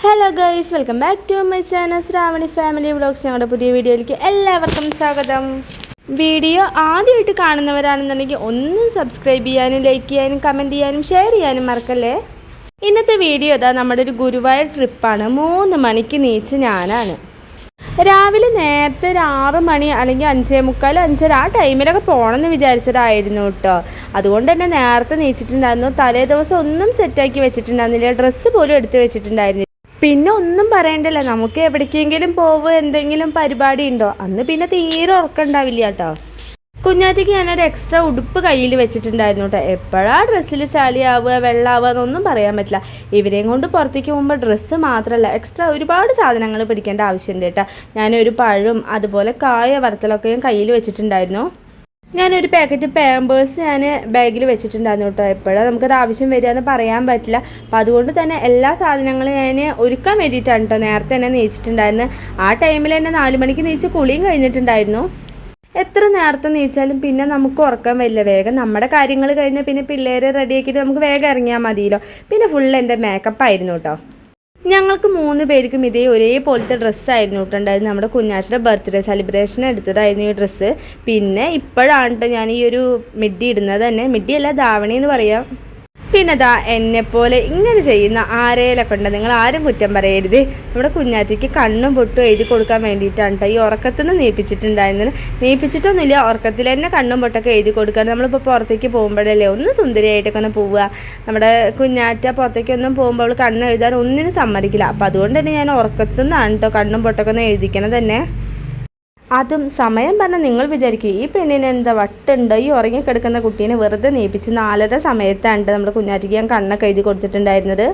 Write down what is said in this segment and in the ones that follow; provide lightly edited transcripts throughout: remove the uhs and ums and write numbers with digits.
Hello guys, welcome back to my channel Shravani family vlogs. ഞങ്ങളുടെ പുതിയ വീഡിയോയിലേക്ക് എല്ലാവർക്കും സ്വാഗതം. വീഡിയോ ആദ്യമായിട്ട് കാണുന്നവരാണെന്നുണ്ടെങ്കിൽ ഒന്ന് സബ്സ്ക്രൈബ് ചെയ്യാനും ലൈക്ക് ചെയ്യാനും കമൻറ്റ് ചെയ്യാനും ഷെയർ ചെയ്യാനും മറക്കല്ലേ. ഇന്നത്തെ വീഡിയോ നമ്മുടെ ഒരു ഗുരുവായൂർ ട്രിപ്പാണ്. 3 മണിക്ക് നീച്ച് ഞാനാണ്. രാവിലെ നേരത്തെ ഒരു 6 മണി അല്ലെങ്കിൽ 5:45, 5:30 ആ ടൈമിലൊക്കെ പോകണമെന്ന് വിചാരിച്ചതായിരുന്നു കേട്ടോ. അതുകൊണ്ട് തന്നെ നേരത്തെ നീച്ചിട്ടുണ്ടായിരുന്നു. തലേ ദിവസം ഒന്നും സെറ്റാക്കി വെച്ചിട്ടുണ്ടായിരുന്നില്ല, ഡ്രസ്സ് പോലും എടുത്ത് വെച്ചിട്ടുണ്ടായിരുന്നില്ല. പിന്നെ ഒന്നും പറയണ്ടല്ലോ, നമുക്ക് എവിടേക്കെങ്കിലും പോവുക എന്തെങ്കിലും പരിപാടി ഉണ്ടോ അന്ന് പിന്നെ തീരെ ഉറക്കമുണ്ടാവില്ല കേട്ടോ. കുഞ്ഞാറ്റയ്ക്ക് ഞാനൊരു എക്സ്ട്രാ ഉടുപ്പ് കയ്യിൽ വെച്ചിട്ടുണ്ടായിരുന്നു കേട്ടോ. എപ്പോഴാണ് ഡ്രസ്സിൽ ചളിയാവുക വെള്ളമാവുക എന്നൊന്നും പറയാൻ പറ്റില്ല. ഇവരെയും കൊണ്ട് പുറത്തേക്ക് പോകുമ്പോൾ ഡ്രസ്സ് മാത്രമല്ല എക്സ്ട്രാ ഒരുപാട് സാധനങ്ങൾ പിടിക്കേണ്ട ആവശ്യമുണ്ട് കേട്ടോ. ഞാനൊരു പഴം അതുപോലെ കായ വറുത്തലൊക്കെ ഞാൻ കയ്യിൽ വെച്ചിട്ടുണ്ടായിരുന്നു. ഞാനൊരു പാക്കറ്റ് പാമ്പേഴ്സ് ഞാൻ ബാഗിൽ വെച്ചിട്ടുണ്ടായിരുന്നു കേട്ടോ. എപ്പോഴാണ് നമുക്കത് ആവശ്യം വരിക എന്ന് പറയാൻ പറ്റില്ല. അപ്പോൾ അതുകൊണ്ട് തന്നെ എല്ലാ സാധനങ്ങളും ഞാൻ ഒരുക്കാൻ വേണ്ടിയിട്ടാണ് കേട്ടോ നേരത്തെ തന്നെ നീച്ചിട്ടുണ്ടായിരുന്നു. ആ ടൈമിൽ തന്നെ 4 മണിക്ക് നീച്ച് കുളിയും കഴിഞ്ഞിട്ടുണ്ടായിരുന്നു. എത്ര നേരത്തെ നീച്ചാലും പിന്നെ നമുക്ക് ഉറക്കം വരില്ല. വേഗം നമ്മുടെ കാര്യങ്ങൾ കഴിഞ്ഞാൽ പിന്നെ പിള്ളേരെ റെഡിയാക്കിയിട്ട് നമുക്ക് വേഗം ഇറങ്ങിയാൽ മതിയല്ലോ. പിന്നെ ഫുൾ എൻ്റെ മേക്കപ്പായിരുന്നു കേട്ടോ. ഞങ്ങൾക്ക് 3 പേർക്കും ഇതേ ഒരേപോലത്തെ ഡ്രസ്സായിരുന്നു ഇട്ടുണ്ടായിരുന്നു. നമ്മുടെ കുഞ്ഞാച്ചിയുടെ ബർത്ത്ഡേ സെലിബ്രേഷൻ എടുത്തതായിരുന്നു ഈ ഡ്രസ്സ്. പിന്നെ ഇപ്പോഴാണ് കേട്ടോ ഞാൻ ഈ ഒരു മിഡി ഇടുന്നത് തന്നെ. മിഡിയല്ല, ധാവണി എന്ന് പറയാം. പിന്നെ എന്നെപ്പോലെ ഇങ്ങനെ ചെയ്യുന്ന ആരേലൊക്കെ ഉണ്ട്, നിങ്ങൾ ആരും കുറ്റം പറയരുത്. നമ്മുടെ കുഞ്ഞാറ്റയ്ക്ക് കണ്ണും പൊട്ടും എഴുതി കൊടുക്കാൻ വേണ്ടിയിട്ടാണ് കേട്ടോ ഈ ഉറക്കത്തിൽ നിന്ന് നീപ്പിച്ചിട്ടുണ്ടായിരുന്നത്. നീപ്പിച്ചിട്ടൊന്നുമില്ല, ഉറക്കത്തിൽ തന്നെ കണ്ണും പൊട്ടൊക്കെ എഴുതി കൊടുക്കാൻ. നമ്മളിപ്പോൾ പുറത്തേക്ക് പോകുമ്പോഴല്ലേ ഒന്ന് സുന്ദരിയായിട്ടൊക്കെ ഒന്ന് പോവുക. നമ്മുടെ കുഞ്ഞാറ്റ പുറത്തേക്കൊന്നും പോകുമ്പോൾ അവൾ കണ്ണ് എഴുതാൻ ഒന്നിനും സമ്മതിക്കില്ല. അപ്പോൾ അതുകൊണ്ട് തന്നെ ഞാൻ ഉറക്കത്തിൽ നിന്നാണ് കേട്ടോ കണ്ണും പൊട്ടൊക്കെ ഒന്ന് എഴുതിക്കണത് തന്നെ. അതും സമയം പറഞ്ഞാൽ നിങ്ങൾ വിചാരിക്കും ഈ പെണ്ണിന് എന്താ വട്ടുണ്ടോ, ഈ ഉറങ്ങിക്കിടക്കുന്ന കുട്ടീനെ വെറുതെ നീപ്പിച്ച് 4:30 സമയത്താണ് നമ്മുടെ കുഞ്ഞാറ്റിക്ക് ഞാൻ കണ്ണൊക്കെ എഴുതി കൊടുത്തിട്ടുണ്ടായിരുന്നത്.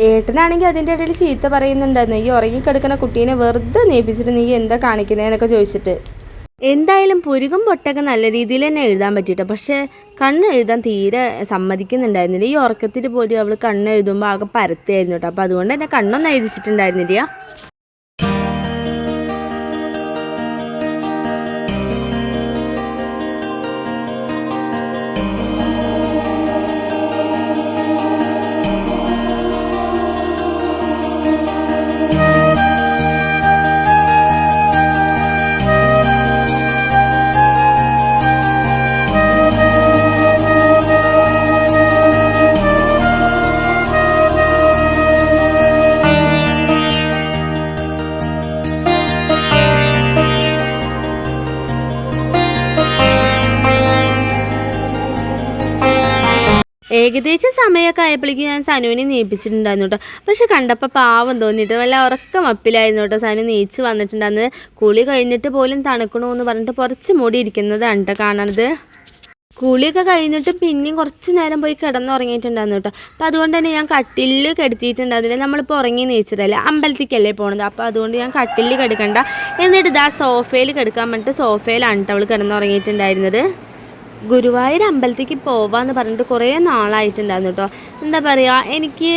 ഏട്ടനാണെങ്കിൽ അതിൻ്റെ ഇടയിൽ ചീത്ത പറയുന്നുണ്ടായിരുന്നു, ഈ ഉറങ്ങിക്കിടക്കുന്ന കുട്ടീനെ വെറുതെ നീപ്പിച്ചിട്ട് നീ എന്താ കാണിക്കുന്നതെന്നൊക്കെ ചോദിച്ചിട്ട്. എന്തായാലും പുരുകം പൊട്ടൊക്കെ നല്ല രീതിയിൽ തന്നെ എഴുതാൻ പറ്റിയിട്ടോ. പക്ഷേ കണ്ണ് എഴുതാൻ തീരെ സമ്മതിക്കുന്നുണ്ടായിരുന്നില്ല. ഈ ഉറക്കത്തിൽ പോലും അവൾ കണ്ണ് എഴുതുമ്പോൾ ആകെ പരത്തായിരുന്നു കേട്ടോ. അപ്പോൾ അതുകൊണ്ട് തന്നെ കണ്ണൊന്നും എഴുതിച്ചിട്ടുണ്ടായിരുന്നില്ല. ഏകദേശം സമയമൊക്കെ ആയപ്പോഴേക്കും ഞാൻ സനുവിനെ നീപ്പിച്ചിട്ടുണ്ടായിരുന്നു കേട്ടോ. പക്ഷെ കണ്ടപ്പോൾ പാവം തോന്നിയിട്ട് വല്ല ഉറക്കം അപ്പിലായിരുന്നു കേട്ടോ. സനു നീച്ച് വന്നിട്ടുണ്ടായിരുന്നു. കുളി കഴിഞ്ഞിട്ട് പോലും തണുക്കണമെന്ന് പറഞ്ഞിട്ട് കുറച്ച് മൂടി ഇരിക്കുന്നതാണ് കേട്ടോ കാണുന്നത്. കുളിയൊക്കെ കഴിഞ്ഞിട്ട് പിന്നെയും കുറച്ച് നേരം പോയി കിടന്നുറങ്ങിയിട്ടുണ്ടായിരുന്നു കേട്ടോ. അപ്പോൾ അതുകൊണ്ട് തന്നെ ഞാൻ കട്ടിലിൽ കിടത്തിയിട്ടുണ്ടായിരുന്നില്ല. നമ്മളിപ്പോൾ ഉറങ്ങി നീച്ചതല്ലേ, അമ്പലത്തിലേക്കല്ലേ പോണത്. അപ്പോൾ അതുകൊണ്ട് ഞാൻ കട്ടിലിൽ കിടക്കണ്ട, എന്നിട്ട് സോഫയിൽ കിടക്കാൻ പറഞ്ഞിട്ട് സോഫയിലാണ് കേട്ടോ അവൾ കിടന്നുറങ്ങിയിട്ടുണ്ടായിരുന്നത്. ഗുരുവായൂർ അമ്പലത്തേക്ക് പോവാന്ന് പറഞ്ഞിട്ട് കുറേ നാളായിട്ടുണ്ടായിരുന്നു കേട്ടോ. എന്താ പറയുക, എനിക്ക്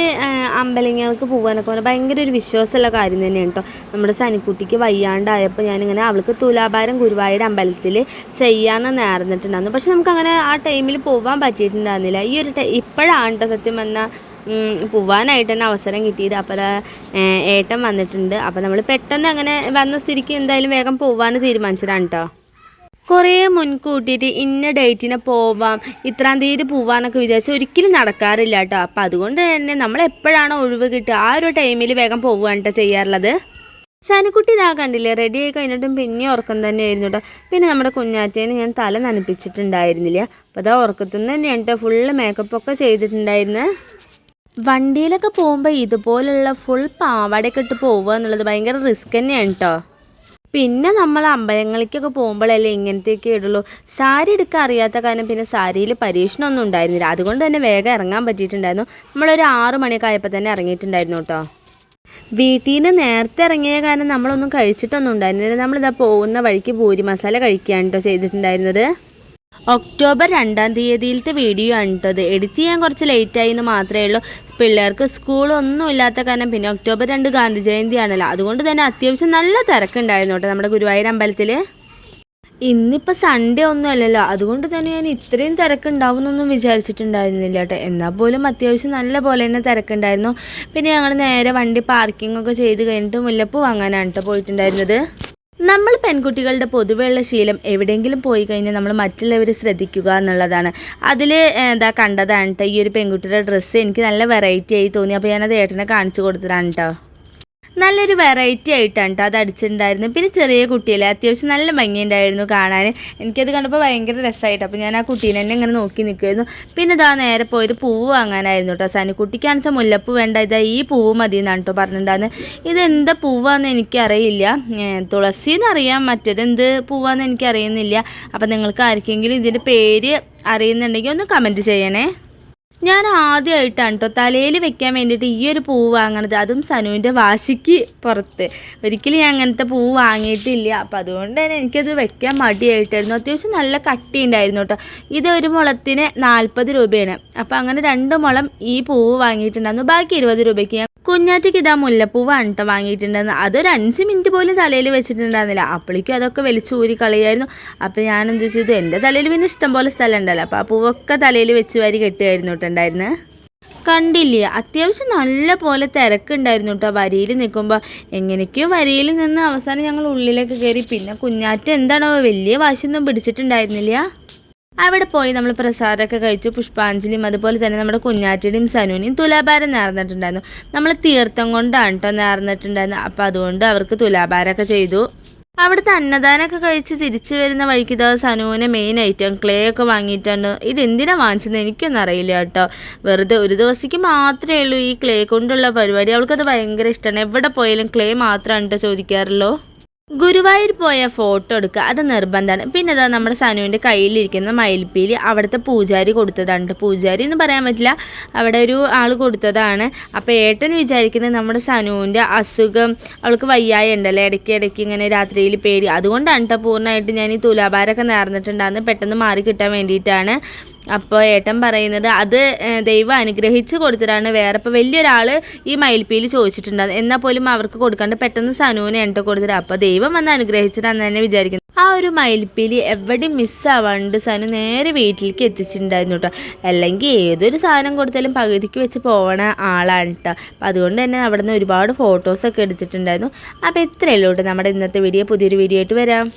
അമ്പലങ്ങൾക്ക് പോകാനൊക്കെ പറഞ്ഞാൽ ഭയങ്കര ഒരു വിശ്വാസമുള്ള കാര്യം തന്നെയാണ് കേട്ടോ. നമ്മുടെ സനിക്കുട്ടിക്ക് വയ്യാണ്ടായപ്പോൾ ഞാനിങ്ങനെ അവൾക്ക് തുലാഭാരം ഗുരുവായൂർ അമ്പലത്തിൽ ചെയ്യാമെന്ന് നേർന്നിട്ടുണ്ടായിരുന്നു. പക്ഷെ നമുക്കങ്ങനെ ആ ടൈമിൽ പോകാൻ പറ്റിയിട്ടുണ്ടായിരുന്നില്ല. ഈ ഒരു ഇപ്പോഴാണ് കേട്ടോ സത്യം പറഞ്ഞാൽ പോവാനായിട്ട് തന്നെ അവസരം കിട്ടിയത്. അപ്പോൾ ഏട്ടൻ വന്നിട്ടുണ്ട്. അപ്പോൾ നമ്മൾ പെട്ടെന്ന് അങ്ങനെ വന്ന സ്ഥിതിക്ക് എന്തായാലും വേഗം പോകാമെന്ന് തീരുമാനിച്ചതാണ് കേട്ടോ. കുറേ മുൻകൂട്ടിയിട്ട് ഇന്ന ഡേറ്റിന് പോവാം, ഇത്രാം തീയതി പോവാന്നൊക്കെ വിചാരിച്ച് ഒരിക്കലും നടക്കാറില്ല കേട്ടോ. അപ്പം അതുകൊണ്ട് തന്നെ നമ്മൾ എപ്പോഴാണോ ഒഴിവ് കിട്ടുക ആ ഒരു ടൈമിൽ വേഗം പോവുകയാണ് കേട്ടോ ചെയ്യാറുള്ളത്. സനുക്കുട്ടി കണ്ടില്ലേ, റെഡി ആയി കഴിഞ്ഞിട്ടും പിന്നെ ഉറക്കം തന്നെയായിരുന്നു കേട്ടോ. പിന്നെ നമ്മുടെ കുഞ്ഞാറ്റേനെ ഞാൻ തല നനപ്പിച്ചിട്ടുണ്ടായിരുന്നില്ല. അപ്പോൾ ഉറക്കത്തിൽ നിന്ന് തന്നെയാണ് കേട്ടോ ഫുള്ള് മേക്കപ്പൊക്കെ ചെയ്തിട്ടുണ്ടായിരുന്നു. വണ്ടിയിലൊക്കെ പോകുമ്പോൾ ഇതുപോലുള്ള ഫുൾ പാവാടയൊക്കെ ഇട്ട് പോവുക എന്നുള്ളത് ഭയങ്കര റിസ്ക് തന്നെയാണ് കേട്ടോ. പിന്നെ നമ്മൾ അമ്പലങ്ങളിലേക്കൊക്കെ പോകുമ്പോഴല്ലേ ഇങ്ങനത്തെയൊക്കെ ഇടുള്ളൂ. സാരി എടുക്കാൻ അറിയാത്ത കാരണം പിന്നെ സാരിയിൽ പരീക്ഷണമൊന്നും ഉണ്ടായിരുന്നില്ല. അതുകൊണ്ട് തന്നെ വേഗം ഇറങ്ങാൻ പറ്റിയിട്ടുണ്ടായിരുന്നു. നമ്മളൊരു 6 മണിയൊക്കെ ആയപ്പോൾ തന്നെ ഇറങ്ങിയിട്ടുണ്ടായിരുന്നു കേട്ടോ. വീട്ടിൽ നിന്ന് നേരത്തെ ഇറങ്ങിയ കാരണം നമ്മളൊന്നും കഴിച്ചിട്ടൊന്നും ഉണ്ടായിരുന്നില്ല. നമ്മളിതാ പോകുന്ന വഴിക്ക് പൂരി മസാല കഴിക്കുകയാണ് കേട്ടോ ചെയ്തിട്ടുണ്ടായിരുന്നത്. ഒക്ടോബർ 2-ാം തീയതിയിലത്തെ വീഡിയോ ആണ് കേട്ടത്. എഡിറ്റ് ചെയ്യാൻ കുറച്ച് ലേറ്റായി എന്ന് മാത്രമേ ഉള്ളൂ. പിള്ളേർക്ക് സ്കൂളൊന്നും ഇല്ലാത്ത കാരണം പിന്നെ ഒക്ടോബർ 2 ഗാന്ധി ജയന്തി ആണല്ലോ. അതുകൊണ്ട് തന്നെ അത്യാവശ്യം നല്ല തിരക്കുണ്ടായിരുന്നു കേട്ടോ നമ്മുടെ ഗുരുവായൂർ അമ്പലത്തിൽ. ഇന്നിപ്പോൾ സൺഡേ ഒന്നും അല്ലല്ലോ, അതുകൊണ്ട് തന്നെ ഞാൻ ഇത്രയും തിരക്കുണ്ടാവുമെന്നൊന്നും വിചാരിച്ചിട്ടുണ്ടായിരുന്നില്ല കേട്ടോ. എന്നാൽ പോലും അത്യാവശ്യം നല്ല പോലെ തന്നെ തിരക്കുണ്ടായിരുന്നു. പിന്നെ ഞങ്ങൾ നേരെ വണ്ടി പാർക്കിംഗ് ഒക്കെ ചെയ്ത് കഴിഞ്ഞിട്ട് മുല്ലപ്പൂ വാങ്ങാനാണ് കേട്ടോ പോയിട്ടുണ്ടായിരുന്നത്. നമ്മൾ പെൺകുട്ടികളുടെ പൊതുവെയുള്ള ശീലം എവിടെയെങ്കിലും പോയി കഴിഞ്ഞാൽ നമ്മൾ മറ്റുള്ളവർ ശ്രദ്ധിക്കുക എന്നുള്ളതാണ്. അതിൽ കണ്ടതാണ് കേട്ടോ ഈ ഒരു പെൺകുട്ടിയുടെ ഡ്രസ്സ്. എനിക്ക് നല്ല വെറൈറ്റി ആയി തോന്നി. അപ്പോൾ ഞാനത് ഏട്ടനെ കാണിച്ചു കൊടുത്തതാണ് കേട്ടോ. നല്ലൊരു വെറൈറ്റി ആയിട്ടാണ് കേട്ടോ അത് അടിച്ചിട്ടുണ്ടായിരുന്നു. പിന്നെ ചെറിയ കുട്ടിയല്ലേ, അത്യാവശ്യം നല്ല ഭംഗിയുണ്ടായിരുന്നു കാണാൻ. എനിക്കത് കണ്ടപ്പോൾ ഭയങ്കര രസമായിട്ട്. അപ്പോൾ ഞാൻ ആ കുട്ടീനെ തന്നെ ഇങ്ങനെ നോക്കി നിൽക്കുമായിരുന്നു. പിന്നെ ഇതാ നേരെ പോയൊരു പൂവ് വാങ്ങാനായിരുന്നു കേട്ടോ. സനുക്കുട്ടിക്കാണെന്ന് വെച്ചാൽ മുല്ലപ്പൂ വേണ്ട, ഇതാ ഈ പൂവ് മതി എന്നാണ് കേട്ടോ പറഞ്ഞിട്ടുണ്ടായിരുന്നു. ഇതെന്താ പൂവാന്ന് എനിക്കറിയില്ല, തുളസി എന്നറിയാം, മറ്റേതെന്ത് പൂവാന്ന് എനിക്കറിയുന്നില്ല. അപ്പോൾ നിങ്ങൾക്ക് ആർക്കെങ്കിലും ഇതിൻ്റെ പേര് അറിയുന്നുണ്ടെങ്കിൽ ഒന്ന് കമൻറ്റ് ചെയ്യണേ. ഞാൻ ആദ്യമായിട്ടാണ് കേട്ടോ തലയിൽ വെക്കാൻ വേണ്ടിയിട്ട് ഈ ഒരു പൂവ് വാങ്ങണത്, അതും സനുവിൻ്റെ വാശിക്ക് പുറത്ത്. ഒരിക്കലും ഞാൻ അങ്ങനത്തെ പൂവ് വാങ്ങിയിട്ടില്ല. അപ്പോൾ അതുകൊണ്ട് തന്നെ എനിക്കത് വെക്കാൻ മടിയായിട്ടായിരുന്നു. അത്യാവശ്യം നല്ല കട്ടി ഉണ്ടായിരുന്നു കേട്ടോ. ഇത് ഒരു മുളത്തിന് 40 രൂപയാണ്. അപ്പോൾ അങ്ങനെ 2 മുളം ഈ പൂവ് വാങ്ങിയിട്ടുണ്ടായിരുന്നു. ബാക്കി 20 രൂപയ്ക്ക് ഞാൻ കുഞ്ഞാറ്റയ്ക്ക് ഇതാ മുല്ലപ്പൂവാണ് കേട്ടോ വാങ്ങിയിട്ടുണ്ടായിരുന്നു. അതൊരു 5 മിനിറ്റ് പോലും തലയിൽ വെച്ചിട്ടുണ്ടായിരുന്നില്ല. അപ്പോഴേക്കും അതൊക്കെ വലിച്ചൂരി കളയായിരുന്നു. അപ്പോൾ ഞാൻ എന്ത് ചെയ്തു, എൻ്റെ തലയിൽ പിന്നെ ഇഷ്ടംപോലെ സ്ഥലം ഉണ്ടല്ലോ, അപ്പോൾ ആ പൂവൊക്കെ തലയിൽ വെച്ച് വാരി കെട്ടുമായിരുന്നു കേട്ടുണ്ടായിരുന്നു. കണ്ടില്ലേ, അത്യാവശ്യം നല്ല പോലെ തിരക്കുണ്ടായിരുന്നു കേട്ടോ. വരിയിൽ നിൽക്കുമ്പോൾ എങ്ങനെയൊക്കെയോ വരിയിൽ നിന്ന് അവസാനം ഞങ്ങൾ ഉള്ളിലേക്ക് കയറി. പിന്നെ കുഞ്ഞാറ്റ എന്താണോ വലിയ വാശിയൊന്നും പിടിച്ചിട്ടുണ്ടായിരുന്നില്ല. അവിടെ പോയി നമ്മൾ പ്രസാദമൊക്കെ കഴിച്ചു. പുഷ്പാഞ്ജലിയും അതുപോലെ തന്നെ നമ്മുടെ കുഞ്ഞാറ്റയുടെയും സനുവിനെയും തുലാഭാരം നേർന്നിട്ടുണ്ടായിരുന്നു. നമ്മൾ തീർത്ഥം കൊണ്ടാണ് കേട്ടോ നേർന്നിട്ടുണ്ടായിരുന്നു. അപ്പോൾ അതുകൊണ്ട് അവർക്ക് തുലാഭാരമൊക്കെ ചെയ്തു. അവിടുത്തെ അന്നദാനമൊക്കെ കഴിച്ച് തിരിച്ചു വരുന്ന വഴിക്ക് ഇതാ സനുവിന് മെയിൻ ഐറ്റം ക്ലേ ഒക്കെ വാങ്ങിയിട്ടുണ്ട്. ഇതെന്തിനാണ് വാങ്ങിച്ചത് എനിക്കൊന്നും അറിയില്ല കേട്ടോ. വെറുതെ ഒരു ദിവസത്തേക്ക് മാത്രമേ ഉള്ളൂ ഈ ക്ലേ കൊണ്ടുള്ള പരിപാടി. അവൾക്കത് ഭയങ്കര ഇഷ്ടമാണ്. എവിടെ പോയാലും ക്ലേ മാത്രമാണ് കേട്ടോ ചോദിക്കാറുള്ളൂ. ഗുരുവായൂർ പോയ ഫോട്ടോ എടുക്കുക, അത് നിർബന്ധമാണ്. പിന്നെ ഇതാ നമ്മുടെ സനുവിൻ്റെ കയ്യിലിരിക്കുന്ന മയിൽപ്പീലി അവിടുത്തെ പൂജാരി കൊടുത്തതാണ്. പൂജാരി എന്ന് പറയാൻ പറ്റില്ല, അവിടെ ഒരു ആൾ കൊടുത്തതാണ്. അപ്പോൾ ഏട്ടൻ വിചാരിക്കുന്നത് നമ്മുടെ സനുവിൻ്റെ അസുഖം, അവൾക്ക് വയ്യായ ഉണ്ടല്ലോ, ഇടയ്ക്ക് ഇങ്ങനെ രാത്രിയിൽ പേടി, അതുകൊണ്ടാണ് കേട്ടോ പൂർണ്ണമായിട്ട് ഞാൻ ഈ തുലാഭാരമൊക്കെ നേർന്നിട്ടുണ്ടാകുന്നത്, പെട്ടെന്ന് മാറി കിട്ടാൻ വേണ്ടിയിട്ടാണ്. അപ്പോൾ ഏട്ടൻ പറയുന്നത് അത് ദൈവം അനുഗ്രഹിച്ച് കൊടുത്തിട്ടാണ്. വേറെ ഇപ്പോൾ വലിയൊരാൾ ഈ മയിൽപ്പീലി ചോദിച്ചിട്ടുണ്ടാകും, എന്നാൽ പോലും അവർക്ക് കൊടുക്കാണ്ട് പെട്ടെന്ന് സനുവിനെ എണ്ണ കൊടുത്തിട്ട് അപ്പോൾ ദൈവം വന്ന് അനുഗ്രഹിച്ചിട്ടാന്ന് തന്നെ വിചാരിക്കുന്നത്. ആ ഒരു മയിൽപ്പീലി എവിടെയും മിസ്സാവാണ്ട് സനു നേരെ വീട്ടിലേക്ക് എത്തിച്ചിട്ടുണ്ടായിരുന്നു കേട്ടോ. അല്ലെങ്കിൽ ഏതൊരു സാധനം കൊടുത്താലും പകുതിക്ക് വെച്ച് പോകണ ആളാണ് കേട്ടോ. അപ്പോൾ അതുകൊണ്ട് തന്നെ അവിടെ നിന്ന് ഒരുപാട് ഫോട്ടോസൊക്കെ എടുത്തിട്ടുണ്ടായിരുന്നു. അപ്പോൾ ഇത്രയേ ഉള്ളൂ കേട്ടോ നമ്മുടെ ഇന്നത്തെ വീഡിയോ. പുതിയൊരു വീഡിയോ ആയിട്ട് വരാം.